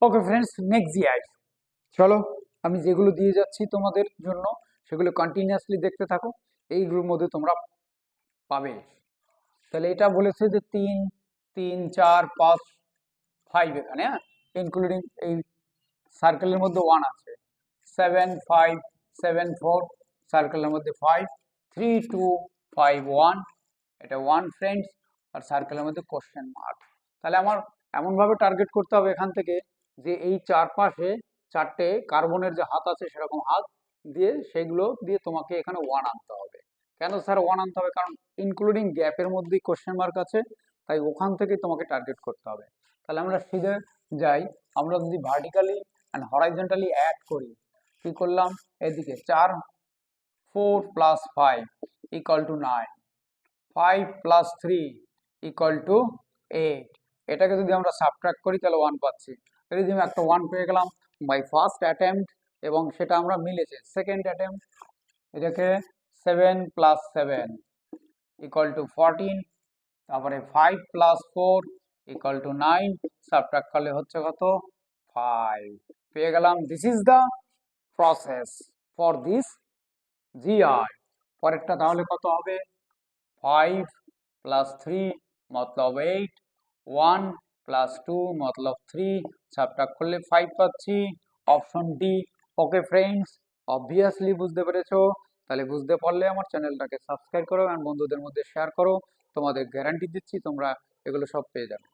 Okay friends, next GI. চলো, আমি যেগুলো দিয়ে যাচ্ছি তোমাদের জন্য সেগুলো কন্টিনিউয়াসলি দেখতে থাকো। এইগুলোর মধ্যে তোমরা পাবে। তাহলে এটা বলেছে যে 3 3 4 5 5 এখানে, হ্যাঁ, ইনক্লুডিং এই সার্কেলের মধ্যে 1 আছে। 7 5 7 4 সার্কেলের মধ্যে 5 3 2 5 1, এটা 1 ফ্রেন্ডস। আর সার্কেলের মধ্যে কোশ্চেন মার্ক। তাহলে আমার এমনভাবে টার্গেট করতে হবে এখান থেকে যে এই চারপাশে চারটে কার্বনের যে হাত আছে সেরকম হাত দিয়ে সেগুলো দিয়ে তোমাকে এখানে 1 আনতে হবে। কেন স্যার 1 আনতে হবে? কারণ ইনক্লুডিং গ্যাপের মধ্যেই কোশ্চেন মার্ক আছে, তাই ওখান থেকে তোমাকে টার্গেট করতে হবে। তাহলে আমরা সিধে যাই। আমরা যদি ভার্টিক্যালি অ্যান্ড হরাইজন্টালি অ্যাড করি, কি করলাম? এদিকে 4 4 plus 5 equal to 9, 5 plus 3 equal to 8। এটাকে যদি আমরা সাবট্রাক্ট করি তাহলে 1 পাচ্ছি। এই যদি আমি একটা 1 পেয়ে গেলাম বাই ফার্স্ট অ্যাটেম্প্ট, এবং সেটা আমরা মিলেছে সেকেন্ড অ্যাটেম্প্ট। এটাকে 7 প্লাস 7 ইকুয়াল টু 14, তারপরে 5 প্লাস 4 ইকুয়াল টু 9, সাবট্রাক্ট করলে হচ্ছে কত? 5 পেয়ে গেলাম। This is the process for this GI. পরেরটা তাহলে কত হবে? 5 प्लस 3 मतलब 8, 1 प्लस 2 मतलब 3, सबट्रैक्ट করলে 5 পাচ্ছি। Option D. Okay friends, obviously বুঝতে পেরেছো। তাহলে বুঝতে পারলে আমার চ্যানেলটাকে সাবস্ক্রাইব করো আর বন্ধুদের মধ্যে শেয়ার করো। তোমাদের গ্যারান্টি দিচ্ছি তোমরা এগুলো সব পেয়ে যাবে।